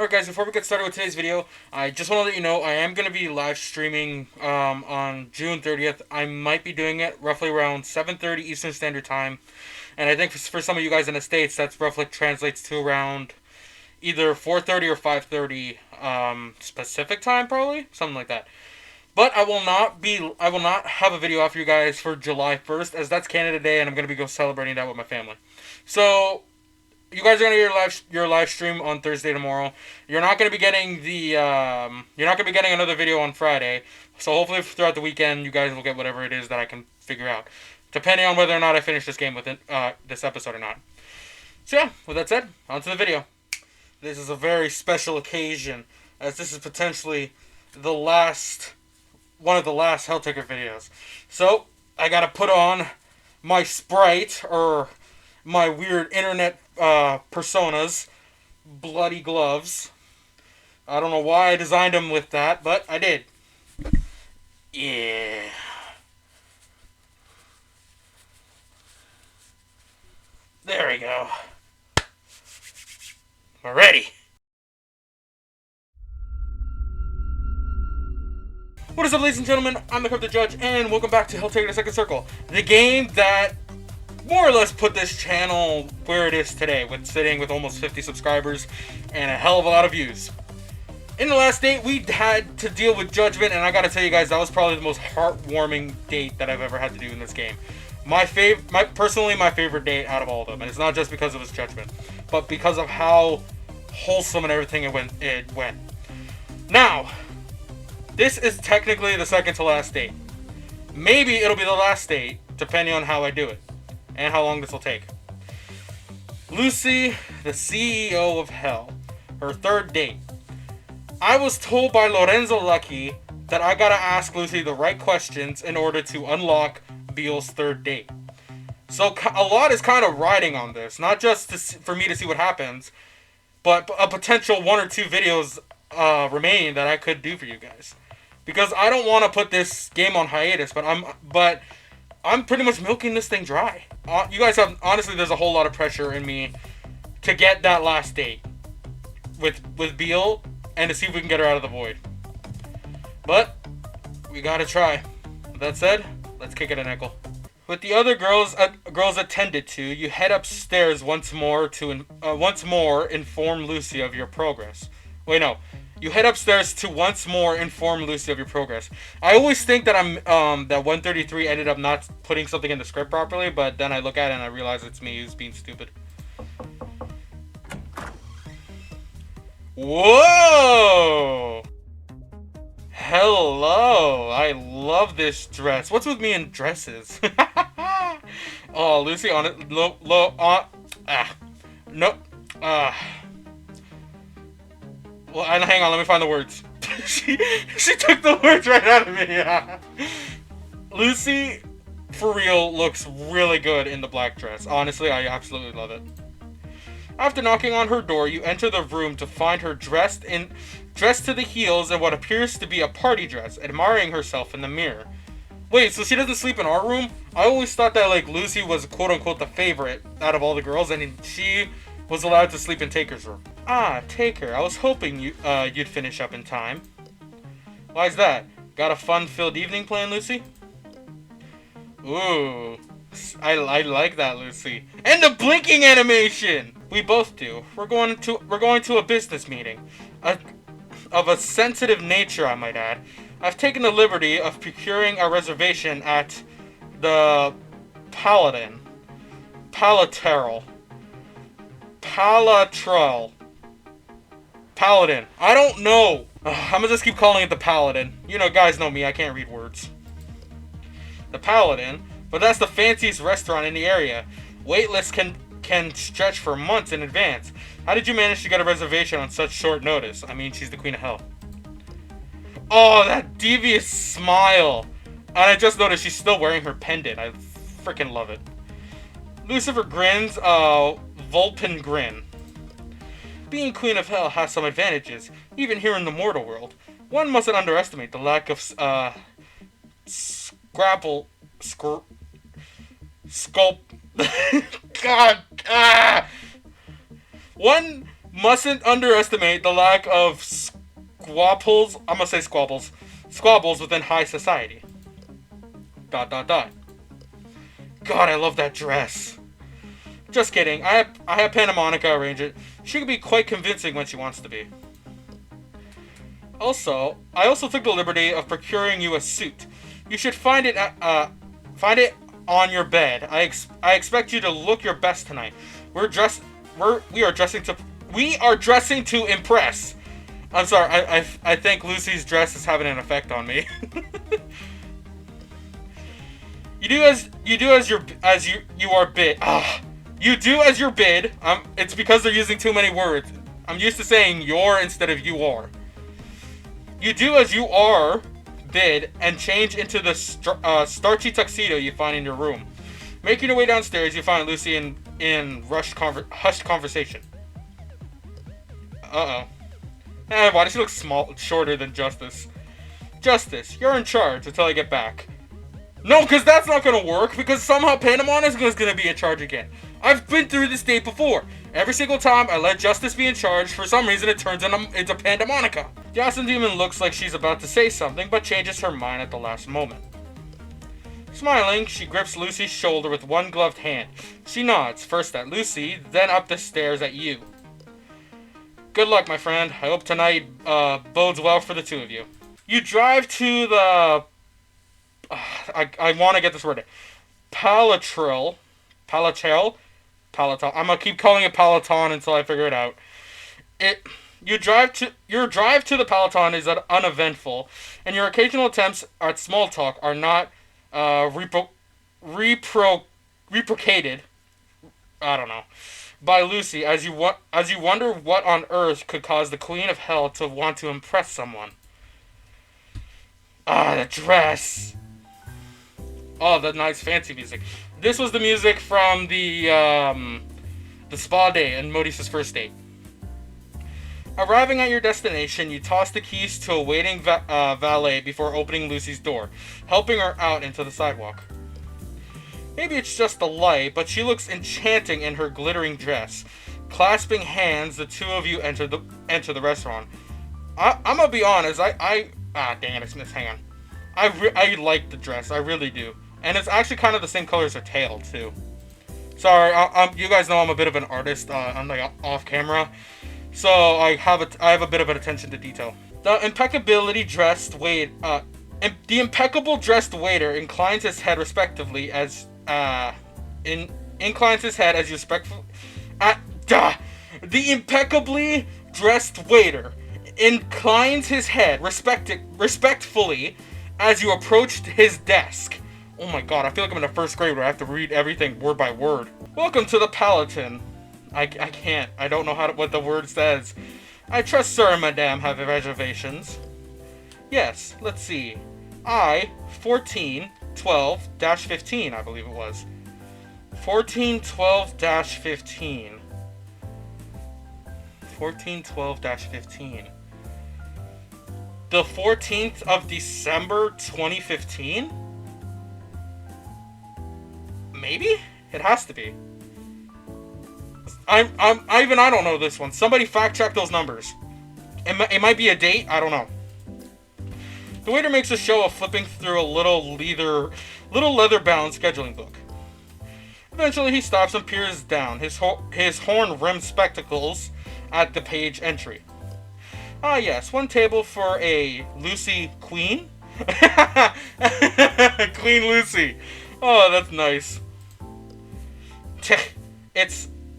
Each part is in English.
Alright guys, before we get started with today's video, I just want to let you know I am going to be live streaming on June 30th. I might be doing it roughly around 7:30 Eastern Standard Time. And I think for some of you guys in the States, that's roughly translates to around either 4:30 or 5:30 specific time, probably. Something like that. But I will not have a video out for you guys for July 1st, as that's Canada Day, and I'm going to be celebrating that with my family. So, you guys are gonna get your live stream on Thursday tomorrow. You're not gonna be getting you're not gonna be getting another video on Friday. So hopefully throughout the weekend you guys will get whatever it is that I can figure out, depending on whether or not I finish this game within this episode or not. So yeah, with that said, on to the video. This is a very special occasion, as this is potentially the last one of the last Helltaker videos. So I gotta put on my sprite or my weird internet personas, bloody gloves. I don't know why I designed them with that, but I did. Yeah. There we go. We're ready. What is up, ladies and gentlemen? I'm the Korrupted Judge, and welcome back to Helltaker the Second Circle, the game that more or less put this channel where it is today, with sitting with almost 50 subscribers and a hell of a lot of views. In the last date, we had to deal with Judgment, and I gotta tell you guys, that was probably the most heartwarming date that I've ever had to do in this game. Personally, my favorite date out of all of them, and it's not just because of his Judgment, but because of how wholesome and everything it went. Now, this is technically the second to last date. Maybe it'll be the last date, depending on how I do it and how long this will take. Luci, the CEO of Hell, her third date. I was told by Lorenzo Lucky that I gotta ask Luci the right questions in order to unlock Beale's third date. So a lot is kind of riding on this, not just for me to see what happens, but a potential one or two videos remaining that I could do for you guys. Because I don't want to put this game on hiatus, but I'm pretty much milking this thing dry. You guys have, honestly, there's a whole lot of pressure in me to get that last date with Beale and to see if we can get her out of the void. But we gotta try. With that said, let's kick it a nickel. With the other girls attended to, you head upstairs once more to inform Luci of your progress. Wait, no. You head upstairs to once more inform Luci of your progress. I always think that that 133 ended up not putting something in the script properly, but then I look at it and I realize it's me who's being stupid. Whoa! Hello! I love this dress. What's with me in dresses? Oh, Luci on it. Well, hang on, let me find the words. she took the words right out of me. Luci, for real, looks really good in the black dress. Honestly, I absolutely love it. After knocking on her door, you enter the room to find her dressed to the heels in what appears to be a party dress, admiring herself in the mirror. Wait, so she doesn't sleep in our room? I always thought that, like, Luci was quote-unquote the favorite out of all the girls, and she was allowed to sleep in Taker's room. Ah, Taker, I was hoping you'd finish up in time. Why's that? Got a fun-filled evening planned, Luci? Ooh, I like that, Luci. And the blinking animation! We both do. We're going to a business meeting. Of a sensitive nature, I might add. I've taken the liberty of procuring a reservation at the Palatral. Paladin. I don't know. I'm gonna just keep calling it the Paladin. You know, guys know me. I can't read words. The Paladin. But that's the fanciest restaurant in the area. Waitlists can stretch for months in advance. How did you manage to get a reservation on such short notice? I mean, she's the Queen of Hell. Oh, that devious smile. And I just noticed she's still wearing her pendant. I freaking love it. Lucifer grins, Vulpin grin. Being Queen of Hell has some advantages, even here in the mortal world. One mustn't underestimate the lack of, sculpt. God, One Mustn't underestimate the lack of squabbles. I'm gonna say squabbles. Squabbles within high society. Dot dot dot. God, I love that dress. Just kidding. I have Monica arrange it. She can be quite convincing when she wants to be. Also, I also took the liberty of procuring you a suit. You should find it on your bed. I expect you to look your best tonight. We are dressing to impress. I'm sorry. I think Lucy's dress is having an effect on me. You do as you are bid. You do as you're bid. It's because they're using too many words. I'm used to saying you're instead of you are. You do as you are bid and change into the starchy tuxedo you find in your room. Making your way downstairs, you find Lucy in hushed conversation. Uh-oh. Why does she look shorter than Justice? Justice, you're in charge until I get back. No, because that's not going to work, because somehow Panamon is going to be in charge again. I've been through this date before. Every single time I let Justice be in charge, for some reason it turns into Pandamonica. The Awesome Demon looks like she's about to say something, but changes her mind at the last moment. Smiling, she grips Lucy's shoulder with one gloved hand. She nods, first at Lucy, then up the stairs at you. Good luck, my friend. I hope tonight bodes well for the two of you. You drive to the... I want to get this word. Palatal. I'm gonna keep calling it Peloton until I figure it out. Your drive to the Peloton is uneventful, and your occasional attempts at small talk are not reprocated. I don't know. By Lucy, as you wonder what on earth could cause the Queen of Hell to want to impress someone. The dress. Oh, the nice fancy music. This was the music from the spa day and Modis's first date. Arriving at your destination, you toss the keys to a waiting valet before opening Lucy's door, helping her out into the sidewalk. Maybe it's just the light, but she looks enchanting in her glittering dress. Clasping hands, the two of you enter the restaurant. I'm gonna be honest. Dang it, it's missed. Hang on. I like the dress. I really do. And it's actually kind of the same color as her tail, too. Sorry, you guys know I'm a bit of an artist on like off camera, so I have a bit of an attention to detail. The impeccable dressed waiter inclines his head respectively as inclines his head as you respectfully. The impeccably dressed waiter inclines his head respectfully as you approach his desk. Oh my god, I feel like I'm in a first grade where I have to read everything word by word. Welcome to the Palatine. I can't. I don't know what the word says. I trust Sir and Madame have reservations. Yes, let's see. 1412-15, I believe it was. 1412-15. 1412-15. The 14th of December 2015? Maybe? It has to be. I don't know this one. Somebody fact check those numbers. It might be a date. I don't know. The waiter makes a show of flipping through a little leather-bound scheduling book. Eventually, he stops and peers down, his horn-rimmed spectacles at the page entry. Ah, yes, one table for a Lucy Queen? Queen Lucy. Oh, that's nice.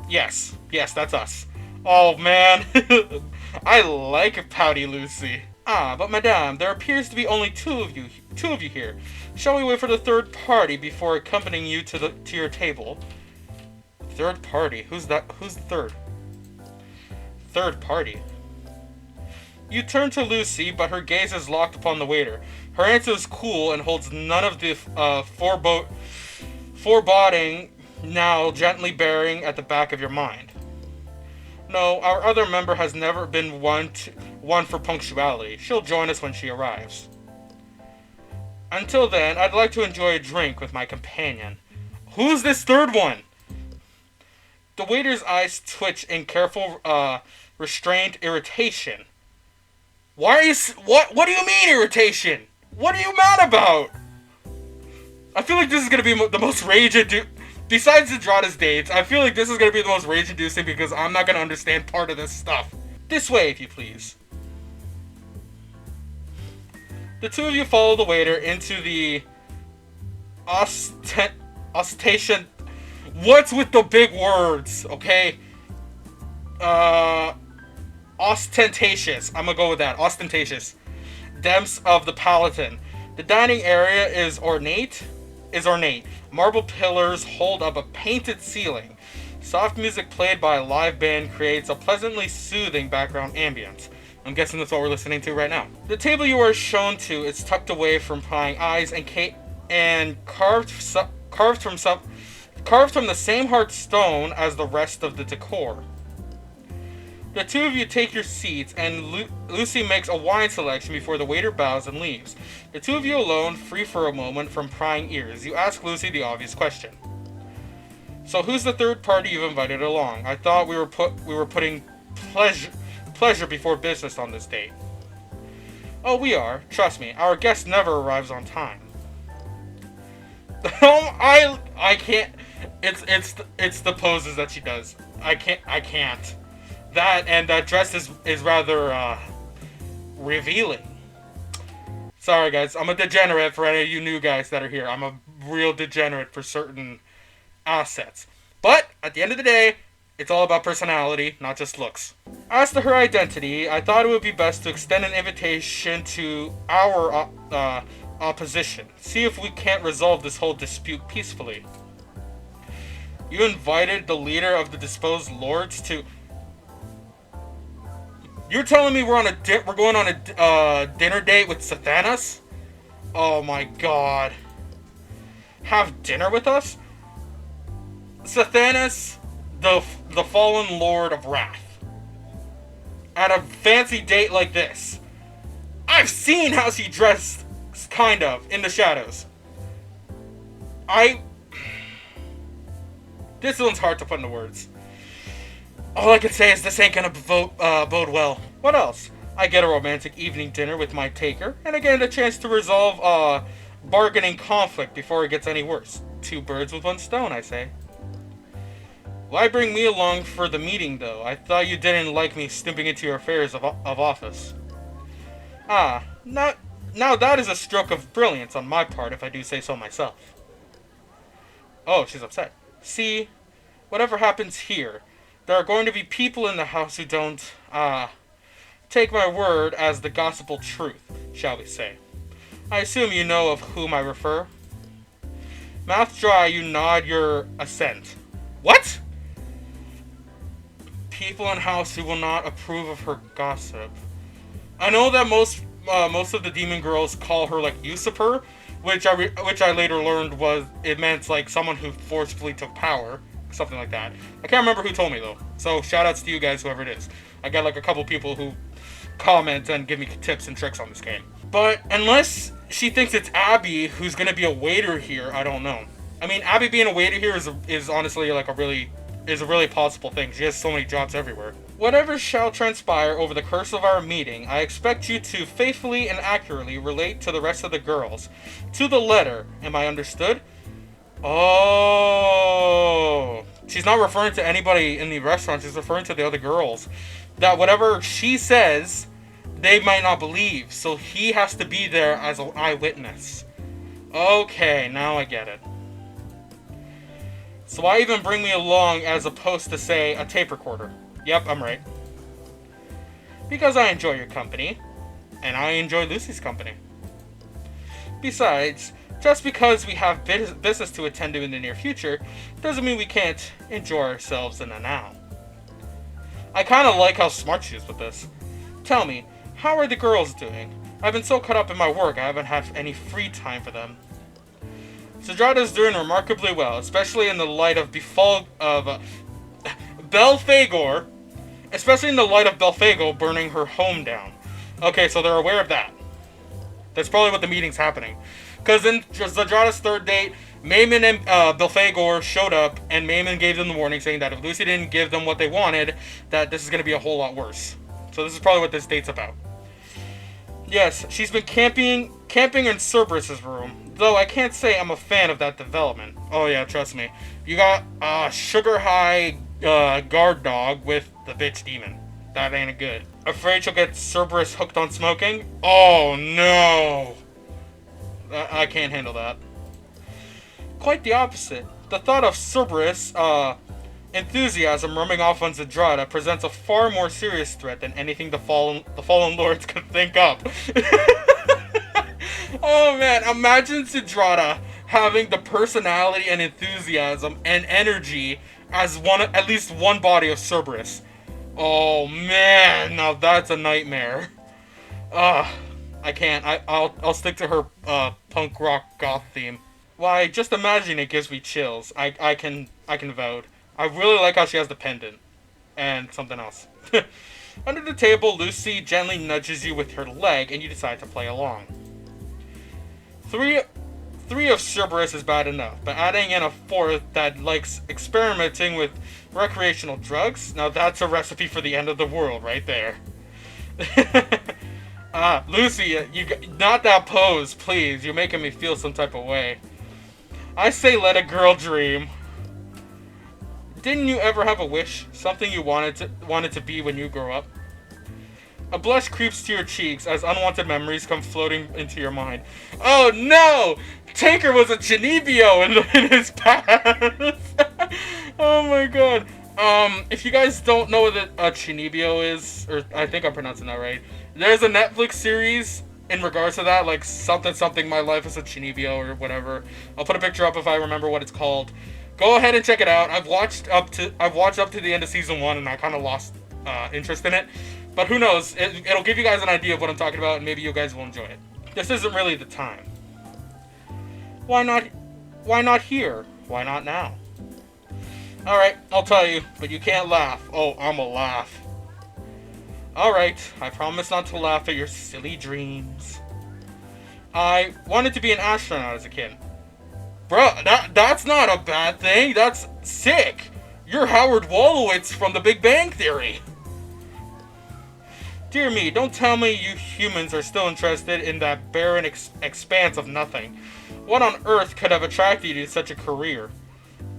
Yes, that's us. Oh, man. I like pouty Lucy. Ah, but madame, there appears to be only two of you here. Shall we wait for the third party before accompanying you to your table? Third party? Who's that? Who's the third? Third party. You turn to Lucy, but her gaze is locked upon the waiter. Her answer is cool and holds none of the foreboding now gently bearing at the back of your mind. No, our other member has never been one for punctuality. She'll join us when she arrives. Until then, I'd like to enjoy a drink with my companion. Who's this third one? The waiter's eyes twitch in careful restrained irritation. Why are you... What do you mean irritation? What are you mad about? I feel like this is going to be the most rage-inducing... Besides Andrada's dates, I feel like this is going to be the most rage-inducing because I'm not going to understand part of this stuff. This way, if you please. The two of you follow the waiter into the... ostentation... What's with the big words, okay? Ostentatious. I'm gonna go with that. Ostentatious. Depths of the Palatine. The dining area is ornate. Marble pillars hold up a painted ceiling. Soft music played by a live band creates a pleasantly soothing background ambience. I'm guessing that's what we're listening to right now. The table you are shown to is tucked away from prying eyes and carved from the same hard stone as the rest of the decor. The two of you take your seats, and Luci makes a wine selection before the waiter bows and leaves. The two of you alone, free for a moment from prying ears. You ask Luci the obvious question. So who's the third party you've invited along? I thought we were putting pleasure before business on this date. Oh, we are. Trust me, our guest never arrives on time. I can't. It's the poses that she does. I can't. That and that dress is rather revealing. Sorry guys, I'm a degenerate for any of you new guys that are here. I'm a real degenerate for certain assets. But at the end of the day, it's all about personality, not just looks. As to her identity, I thought it would be best to extend an invitation to our opposition. See if we can't resolve this whole dispute peacefully. You invited the leader of the disposed lords to... You're telling me we're going on a dinner date with Sathanas? Oh my god. Have dinner with us? Sathanas, the fallen lord of wrath. At a fancy date like this. I've seen how she dressed, kind of, in the shadows. This one's hard to put into words. All I can say is this ain't gonna bode well. What else? I get a romantic evening dinner with my taker, and I get a chance to resolve bargaining conflict before it gets any worse. 2 birds with 1 stone, I say. Why bring me along for the meeting, though? I thought you didn't like me snooping into your affairs of office. Ah, now that is a stroke of brilliance on my part, if I do say so myself. Oh, she's upset. See, whatever happens here, there are going to be people in the house who don't, take my word as the gospel truth, shall we say. I assume you know of whom I refer. Mouth dry, you nod your assent. What? People in house who will not approve of her gossip. I know that most of the demon girls call her like Lucifer, which I later learned it meant like someone who forcefully took power, something like that. I can't remember who told me though. So shout outs to you guys, whoever it is. I got like a couple people who comment and give me tips and tricks on this game. But unless she thinks it's Abby who's gonna be a waiter here, I don't know. I mean, Abby being a waiter here is honestly like a really possible thing. She has so many jobs everywhere. Whatever shall transpire over the course of our meeting, I expect you to faithfully and accurately relate to the rest of the girls. To the letter. Am I understood? Oh. She's not referring to anybody in the restaurant. She's referring to the other girls. That whatever she says, they might not believe. So he has to be there as an eyewitness. Okay, now I get it. So why even bring me along as opposed to, say, a tape recorder? Yep, I'm right. Because I enjoy your company, and I enjoy Luci's company. Besides, just because we have business to attend to in the near future, doesn't mean we can't enjoy ourselves in the now. I kind of like how smart she is with this. Tell me, how are the girls doing? I've been so caught up in my work, I haven't had any free time for them. Sadrada's doing remarkably well, especially in the light of Belphegor, especially in the light of Belphegor burning her home down. Okay, so they're aware of that. That's probably what the meeting's happening. Because in Sadrada's third date, Mayman and Belphegor showed up, and Mayman gave them the warning, saying that if Luci didn't give them what they wanted, that this is going to be a whole lot worse. So this is probably what this date's about. Yes, she's been camping in Cerberus's room, though I can't say I'm a fan of that development. Oh yeah, trust me. You got sugar high guard dog with the bitch demon. That ain't good. Afraid she'll get Cerberus hooked on smoking? Oh no! I can't handle that. Quite the opposite. The thought of Cerberus, enthusiasm roaming off on Zedrata presents a far more serious threat than anything the fallen lords could think up. Oh man, imagine Zedrata having the personality and enthusiasm and energy as at least one body of Cerberus. Oh man, now that's a nightmare. I can't. I'll stick to her punk rock goth theme. Why, just imagine it gives me chills. I can vouch. I really like how she has the pendant. And something else. Under the table, Luci gently nudges you with her leg, and you decide to play along. Three of Cerberus is bad enough, but adding in a fourth that likes experimenting with recreational drugs, now that's a recipe for the end of the world right there. Luci, you not that pose, please. You're making me feel some type of way. I say let a girl dream. Didn't you ever have a wish? Something you wanted to be when you grow up? A blush creeps to your cheeks as unwanted memories come floating into your mind. Oh no! Taker was a Chinibio in his past! Oh my god. If you guys don't know what a Chinibio is, or I think I'm pronouncing that right, there's a Netflix series in regards to that, like something my life as a Chinibio or whatever. I'll put a picture up if I remember what it's called. Go ahead and check it out. I've watched up to the end of season 1 and I kind of lost interest in it. But who knows? It'll give you guys an idea of what I'm talking about, and maybe you guys will enjoy it. This isn't really the time. Why not? Why not here? Why not now? Alright, I'll tell you, but you can't laugh. Oh, I'ma laugh. Alright, I promise not to laugh at your silly dreams. I wanted to be an astronaut as a kid. Bruh, that's not a bad thing. That's sick. You're Howard Wolowitz from The Big Bang Theory. Dear me, don't tell me you humans are still interested in that barren expanse of nothing. What on earth could have attracted you to such a career?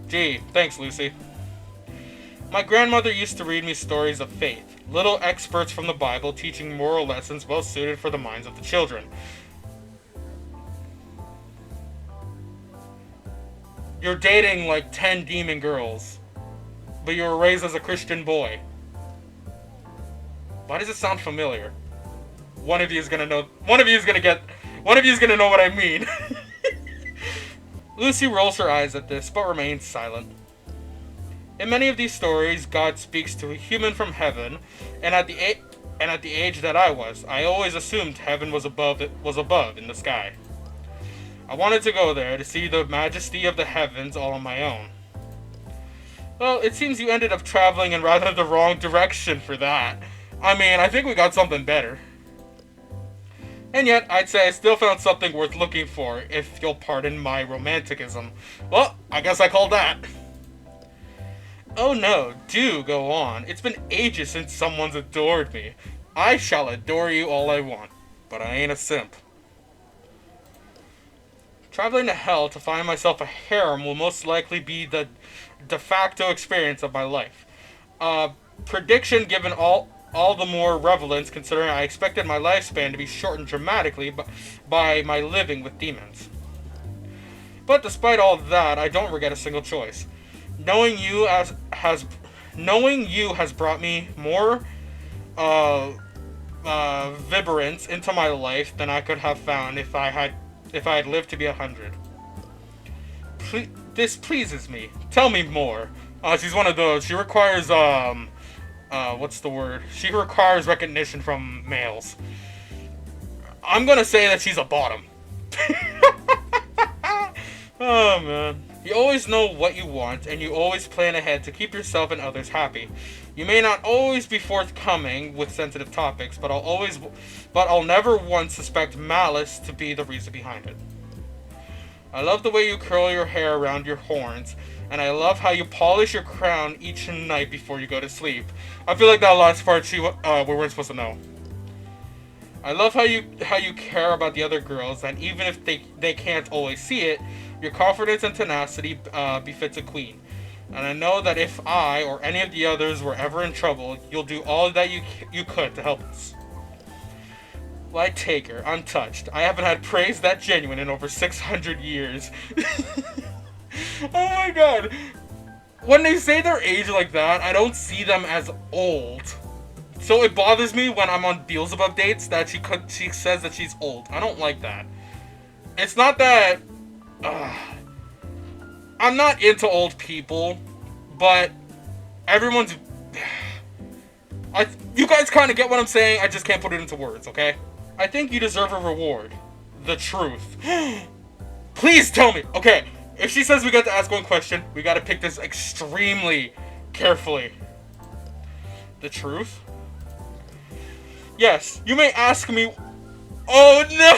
Gee, thanks, Luci. My grandmother used to read me stories of faith, little experts from the Bible teaching moral lessons well suited for the minds of the children. You're dating like 10 demon girls, but you were raised as a Christian boy. Why does it sound familiar? One of you is gonna know what I mean. Luci rolls her eyes at this, but remains silent. In many of these stories, God speaks to a human from heaven, and at the age that I was, I always assumed heaven was above in the sky. I wanted to go there to see the majesty of the heavens all on my own. Well, it seems you ended up traveling in rather the wrong direction for that. I mean, I think we got something better. And yet, I'd say I still found something worth looking for, if you'll pardon my romanticism. Well, I guess I called that. Oh no, do go on. It's been ages since someone's adored me. I shall adore you all I want, but I ain't a simp. Traveling to hell to find myself a harem will most likely be the de facto experience of my life. Prediction given all the more relevance considering I expected my lifespan to be shortened dramatically by my living with demons. But despite all that, I don't regret a single choice. Knowing you has brought me more vibrance into my life than I could have found if I had lived to be 100. This pleases me. Tell me more. She's one of those. She requires what's the word? She requires recognition from males. I'm gonna say that she's a bottom. Oh man. You always know what you want, and you always plan ahead to keep yourself and others happy. You may not always be forthcoming with sensitive topics, but I'll never once suspect malice to be the reason behind it. I love the way you curl your hair around your horns, and I love how you polish your crown each night before you go to sleep. I feel like that last part we weren't supposed to know. I love how you care about the other girls, and even if they can't always see it, your confidence and tenacity befits a queen. And I know that if I or any of the others were ever in trouble, you'll do all that you could to help us. Helltaker, untouched. I haven't had praise that genuine in over 600 years. Oh my god. When they say their age like that, I don't see them as old. So it bothers me when I'm on Beelzebub dates that she says that she's old. I don't like that. It's not that... I'm not into old people, but everyone's... You guys kind of get what I'm saying, I just can't put it into words, okay? I think you deserve a reward. The truth. Please tell me! Okay, if she says we got to ask one question, we gotta pick this extremely carefully. The truth? Yes, you may ask me... Oh no!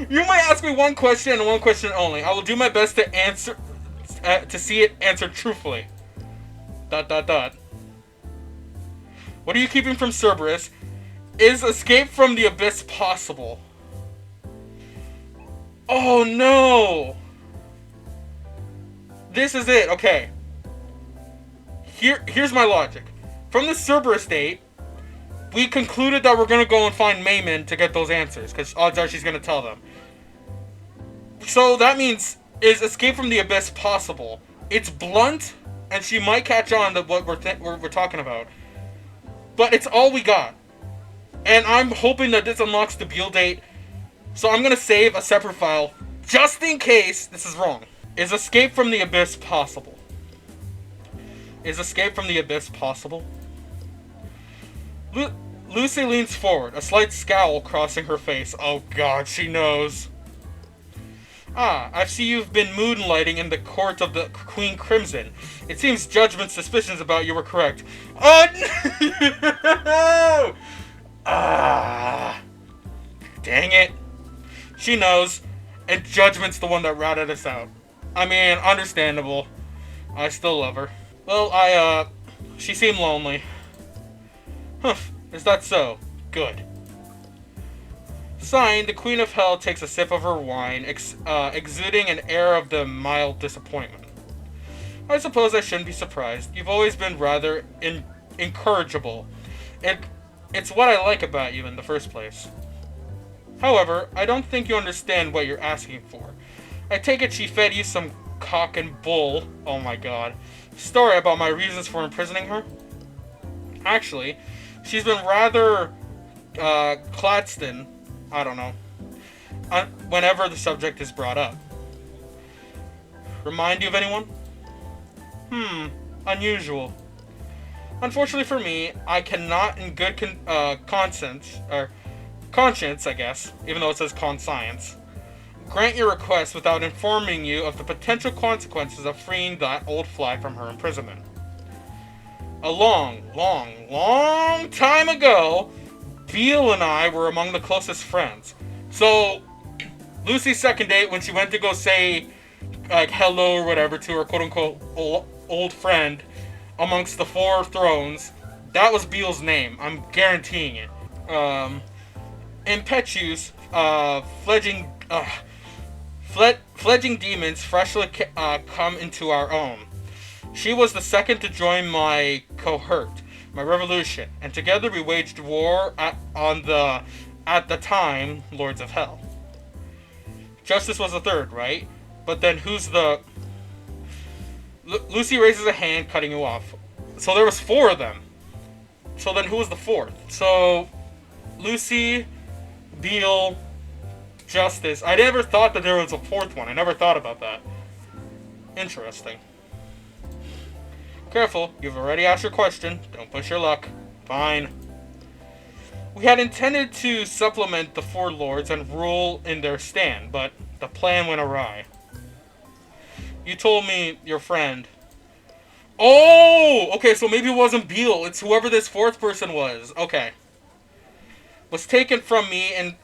You may ask me one question and one question only. I will do my best to answer... to see it answered truthfully. ... What are you keeping from Cerberus? Is escape from the abyss possible? Oh no! This is it, okay. Here's my logic. From the Cerberus date, we concluded that we're gonna go and find Mayman to get those answers, because odds are she's gonna tell them. So that means, is escape from the abyss possible? It's blunt, and she might catch on to what we're talking about. But it's all we got. And I'm hoping that this unlocks the Beale date. So I'm going to save a separate file just in case this is wrong. Is escape from the abyss possible? Is escape from the abyss possible? Lucy leans forward, a slight scowl crossing her face. Oh god, she knows. Ah, I see you've been moonlighting in the court of the Queen Crimson. It seems Judgment's suspicions about you were correct. Oh no! Ah, dang it. She knows, and Judgment's the one that ratted us out. I mean, understandable. I still love her. Well, she seemed lonely. Humph, is that so? Good. Signed, the Queen of Hell takes a sip of her wine, exuding an air of the mild disappointment. I suppose I shouldn't be surprised. You've always been rather incorrigible. It's what I like about you in the first place. However, I don't think you understand what you're asking for. I take it she fed you some cock and bull, oh my god, story about my reasons for imprisoning her? Actually, she's been rather, Cladston, I don't know, whenever the subject is brought up. Remind you of anyone? Unusual. Unfortunately for me, I cannot in good conscience, I guess, even though it says conscience, grant your request without informing you of the potential consequences of freeing that old fly from her imprisonment. A long time ago, Beale and I were among the closest friends. So, Lucy's second date, when she went to go say, like, hello or whatever to her quote-unquote old friend amongst the four thrones, that was Beale's name. I'm guaranteeing it. Impetuous, fledgling demons freshly come into our own. She was the second to join my cohort, my revolution, and together we waged war at the time, Lords of Hell. Justice was the third, right? But then who's the... Lucy raises a hand, cutting you off. So there was four of them. So then who was the fourth? So, Lucy, Beale, Justice. I never thought that there was a fourth one. I never thought about that. Interesting. Careful, you've already asked your question. Don't push your luck. Fine. We had intended to supplement the four lords and rule in their stand, but the plan went awry. You told me your friend. Oh! Okay, so maybe it wasn't Beale. It's whoever this fourth person was. Okay. Was taken from me in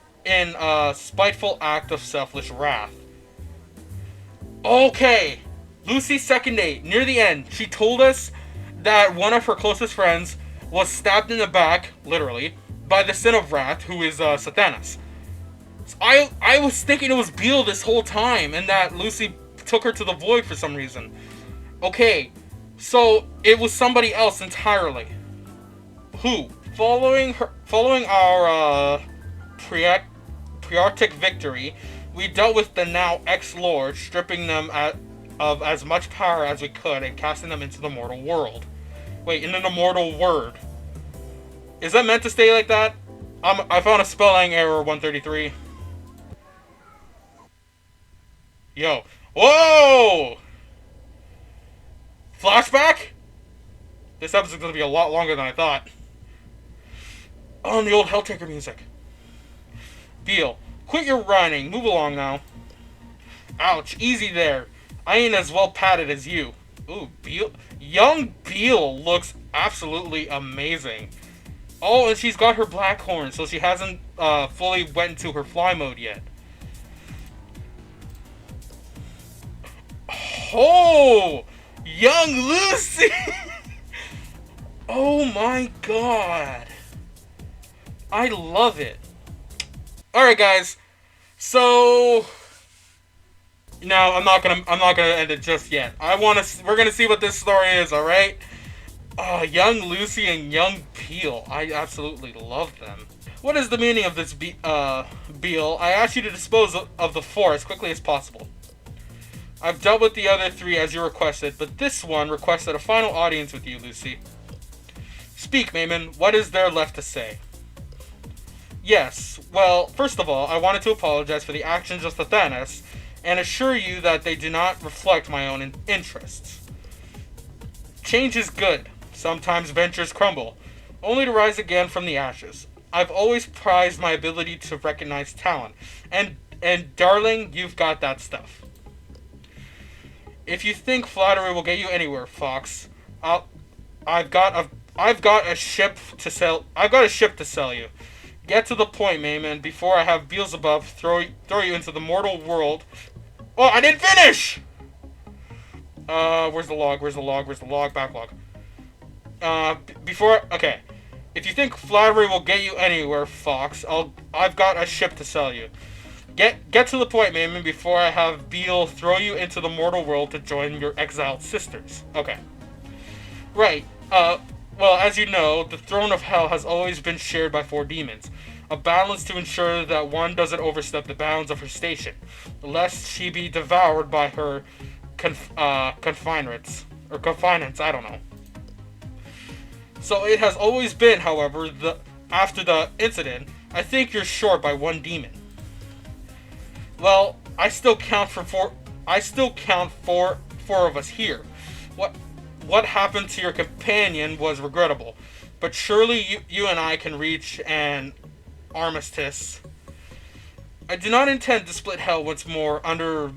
a spiteful act of selfish wrath. Okay, Lucy's second date, near the end, she told us that one of her closest friends was stabbed in the back, literally, by the Sin of Wrath, who is Satanas. So I was thinking it was Beale this whole time, and that Lucy took her to the void for some reason. Okay, so it was somebody else entirely. Who? Following our Priarctic victory, we dealt with the now ex-lord, stripping them of as much power as we could and casting them into the mortal world. Wait, into the mortal word. Is that meant to stay like that? I found a spelling error 133. Yo. Whoa! Flashback? This episode's gonna be a lot longer than I thought. Oh, and the old Helltaker music. Beale, quit your running. Move along now. Ouch, easy there. I ain't as well padded as you. Ooh, Beale. Young Beale looks absolutely amazing. Oh, and she's got her black horn, so she hasn't fully went into her fly mode yet. Oh! Young Lucy! Oh my god. I love it. Alright guys. So no, I'm not gonna end it just yet. We're gonna see what this story is, alright? Young Lucy and young Beale. I absolutely love them. What is the meaning of this, Beale? I ask you to dispose of the four as quickly as possible. I've dealt with the other three as you requested, but this one requested a final audience with you, Lucy. Speak, Mayman. What is there left to say? Yes. Well, first of all, I wanted to apologize for the actions of Thanos and assure you that they do not reflect my own interests. Change is good. Sometimes ventures crumble, only to rise again from the ashes. I've always prized my ability to recognize talent, and darling, you've got that stuff. If you think flattery will get you anywhere, Fox, I've got a ship to sell. I've got a ship to sell you. Get to the point, Mayman, before I have Beelzebub throw you into the mortal world. Oh, I didn't finish! Where's the log? Backlog. Okay. If you think flattery will get you anywhere, Fox, I've got a ship to sell you. Get to the point, Mayman, before I have Beale throw you into the mortal world to join your exiled sisters. Okay. Right. Well, as you know, the throne of hell has always been shared by four demons. A balance to ensure that one doesn't overstep the bounds of her station, lest she be devoured by her confinements, I don't know. So it has always been, however, after the incident, I think you're short by one demon. Well, I still count four of us here. What happened to your companion was regrettable, but surely you and I can reach an armistice. I do not intend to split hell once more under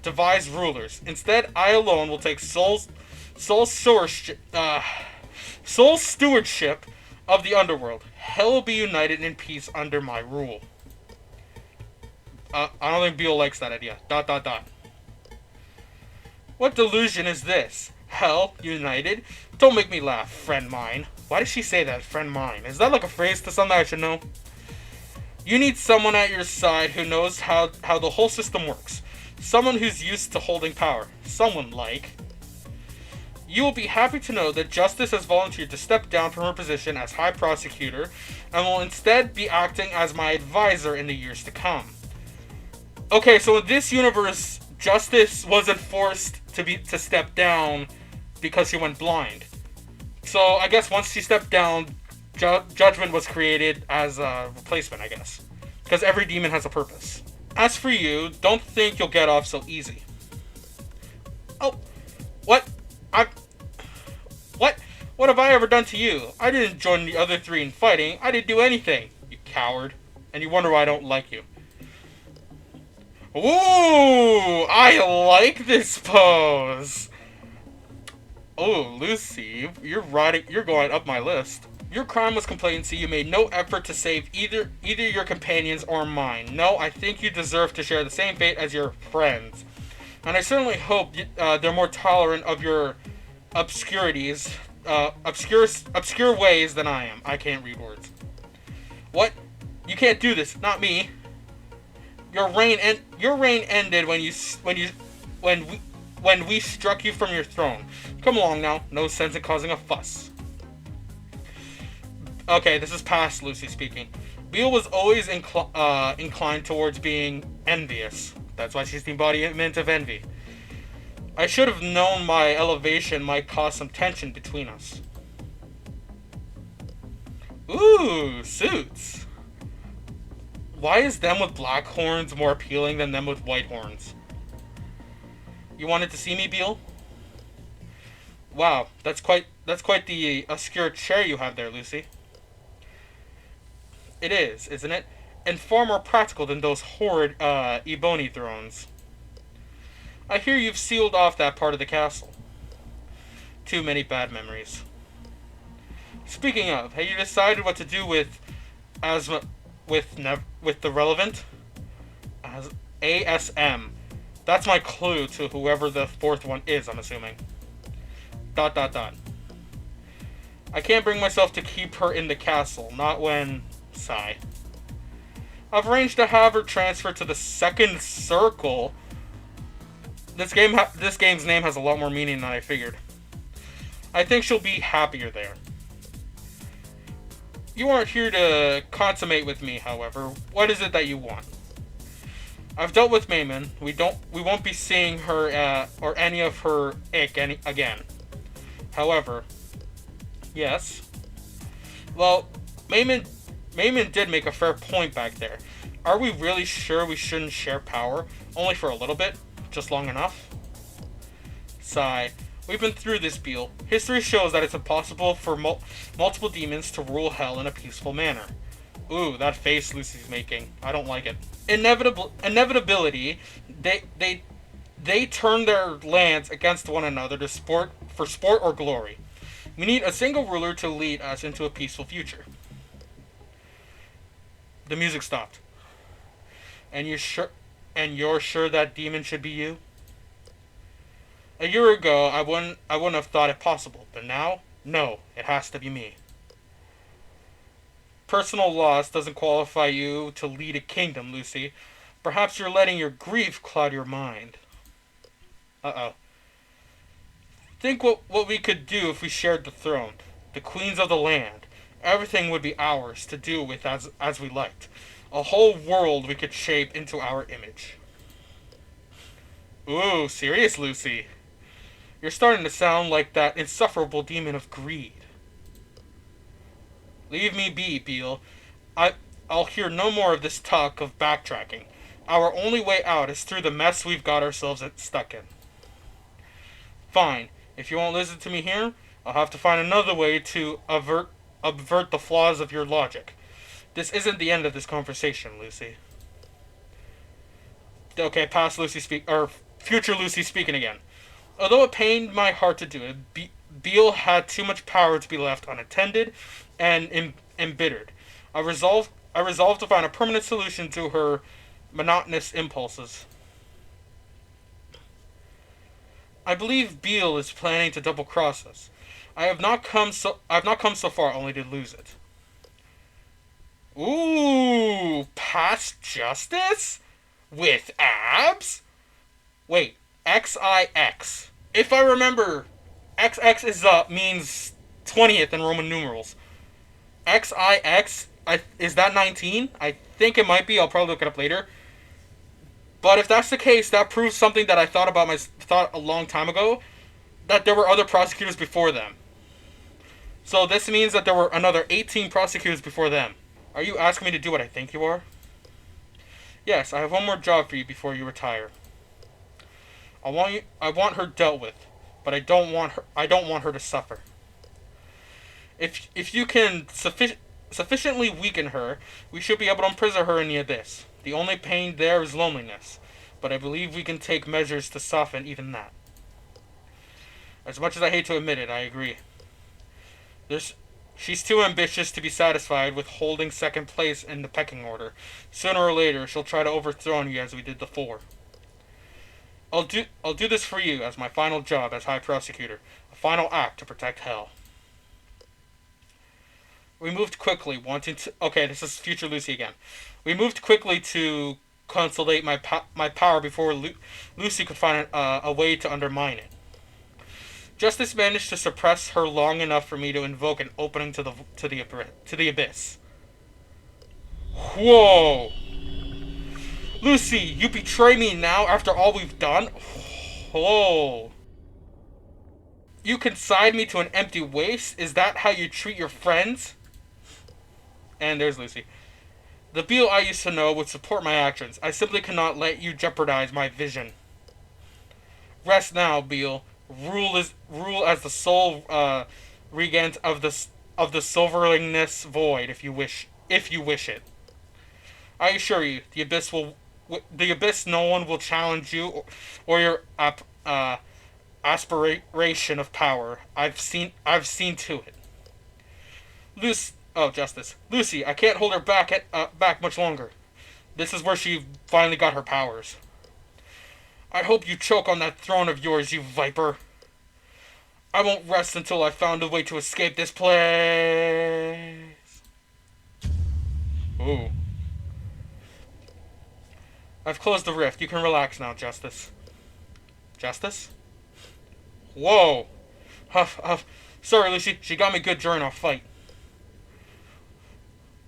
devised rulers. Instead, I alone will take sole stewardship of the underworld. Hell will be united in peace under my rule. I don't think Beale likes that idea. ... What delusion is this? Hell united? Don't make me laugh, friend mine. Why does she say that, friend mine? Is that like a phrase to something I should know? You need someone at your side who knows how the whole system works. Someone who's used to holding power. Someone like... You will be happy to know that Justice has volunteered to step down from her position as High Prosecutor and will instead be acting as my advisor in the years to come. Okay, so in this universe, Justice wasn't forced to step down because she went blind. So I guess once she stepped down, Judgment was created as a replacement, I guess. Because every demon has a purpose. As for you, don't think you'll get off so easy. Oh, what? What have I ever done to you? I didn't join the other three in fighting. I didn't do anything, you coward. And you wonder why I don't like you. Ooh, I like this pose. Oh, Lucy, you're going up my list. Your crime was complacency. You made no effort to save either your companions or mine. No, I think you deserve to share the same fate as your friends. And I certainly hope they're more tolerant of your obscurities, obscure ways than I am. I can't read words. What? You can't do this. Not me. Your reign ended when we struck you from your throne. Come along now. No sense in causing a fuss. Okay, this is past Lucy speaking. Beale was always inclined towards being envious. That's why she's the embodiment of envy. I should have known my elevation might cause some tension between us. Ooh, suits. Why is them with black horns more appealing than them with white horns? You wanted to see me, Beale? Wow, that's quite the obscure chair you have there, Lucy. It is, isn't it? And far more practical than those horrid ebony thrones. I hear you've sealed off that part of the castle. Too many bad memories. Speaking of, have you decided what to do with the relevant? As ASM. That's my clue to whoever the fourth one is, I'm assuming. ... I can't bring myself to keep her in the castle, not when... Sigh. I've arranged to have her transferred to the second circle. This game's name has a lot more meaning than I figured. I think she'll be happier there. You aren't here to consummate with me, however. What is it that you want? I've dealt with Mayman. We won't be seeing her or any of her again. However, yes. Well, Mayman did make a fair point back there. Are we really sure we shouldn't share power? Only for a little bit? Just long enough? Sigh. We've been through this, Beale. History shows that it's impossible for multiple demons to rule hell in a peaceful manner. Ooh, that face Lucy's making. I don't like it. Inevitability. They turn their lands against one another for sport or glory. We need a single ruler to lead us into a peaceful future. The music stopped. And you're sure that demon should be you? A year ago, I wouldn't have thought it possible, but now, no, it has to be me. Personal loss doesn't qualify you to lead a kingdom, Lucy. Perhaps you're letting your grief cloud your mind. Uh-oh. Think what we could do if we shared the throne, the queens of the land. Everything would be ours to do with as we liked. A whole world we could shape into our image. Ooh, serious, Lucy. You're starting to sound like that insufferable demon of greed. Leave me be, Beale. I'll hear no more of this talk of backtracking. Our only way out is through the mess we've got ourselves stuck in. Fine. If you won't listen to me here, I'll have to find another way to avert the flaws of your logic. This isn't the end of this conversation, Lucy. Okay, past Lucy future Lucy speaking again. Although it pained my heart to do it, Beale had too much power to be left unattended and embittered. I resolved to find a permanent solution to her monotonous impulses. I believe Beale is planning to double-cross us. I've not come so far only to lose it. Ooh, past justice? With abs? Wait, XIX. If I remember, XX means 20th in Roman numerals. XIX, is that 19? I think it might be. I'll probably look it up later. But if that's the case, that proves something that I thought a long time ago, that there were other prosecutors before them. So this means that there were another 18 prosecutors before them. Are you asking me to do what I think you are? Yes, I have one more job for you before you retire. I want her dealt with, but I don't want her to suffer. If you can sufficiently weaken her, we should be able to imprison her in the abyss. The only pain there is loneliness, but I believe we can take measures to soften even that. As much as I hate to admit it, I agree. She's too ambitious to be satisfied with holding second place in the pecking order. Sooner or later, she'll try to overthrow you as we did before. I'll do this for you as my final job as High Prosecutor. A final act to protect Hell. We moved quickly, wanting to... Okay, this is future Lucy again. We moved quickly to consolidate my power before Lucy could find a way to undermine it. Justice managed to suppress her long enough for me to invoke an opening to the abyss. Whoa! Lucy, you betray me now after all we've done? Whoa. You consign me to an empty waste? Is that how you treat your friends? And there's Lucy. The Beale I used to know would support my actions. I simply cannot let you jeopardize my vision. Rest now, Beale. Rule as the sole regent of the silverlingness void, if you wish it. I assure you, the abyss. No one will challenge you or your aspiration of power. I've seen to it. Justice. Lucy, I can't hold her back much longer. This is where she finally got her powers. I hope you choke on that throne of yours, you viper. I won't rest until I've found a way to escape this place. Ooh. I've closed the rift. You can relax now, Justice. Justice? Whoa. Huff, huff. Sorry, Lucy. She got me good during our fight.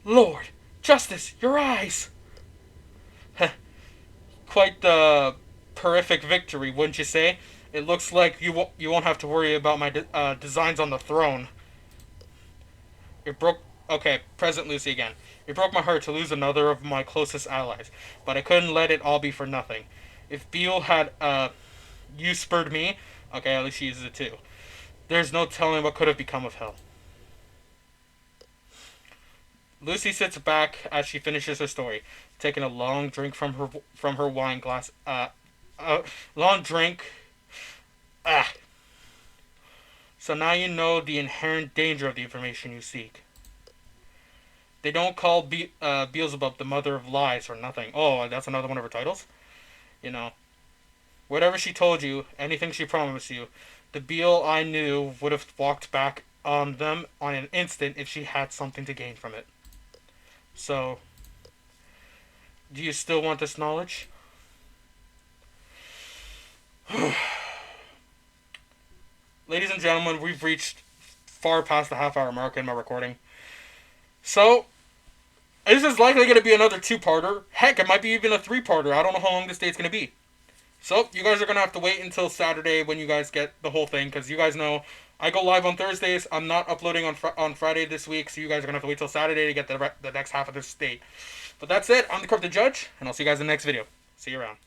Lord. Justice, your eyes. Quite the horrific victory, wouldn't you say? It looks like you won't have to worry about my designs on the throne. Okay, present Lucy again. It broke my heart to lose another of my closest allies, but I couldn't let it all be for nothing. If Beale had usurped me, okay, at least she uses it too. There's no telling what could have become of Hell. Lucy sits back as she finishes her story, taking a long drink from her wine glass. Long drink. So now you know the inherent danger of the information you seek. They don't call Beelzebub the mother of lies for nothing. Oh, that's another one of her titles? You know. Whatever she told you, anything she promised you, the Beale I knew would have walked back on them on an instant if she had something to gain from it. So, do you still want this knowledge? Ladies and gentlemen, we've reached far past the half-hour mark in my recording. So, this is likely going to be another two-parter. Heck, it might be even a three-parter. I don't know how long this date's going to be. So, you guys are going to have to wait until Saturday when you guys get the whole thing, because you guys know I go live on Thursdays. I'm not uploading on Friday this week, so you guys are going to have to wait till Saturday to get the next half of this date. But that's it. I'm the Korrupted Judge, and I'll see you guys in the next video. See you around.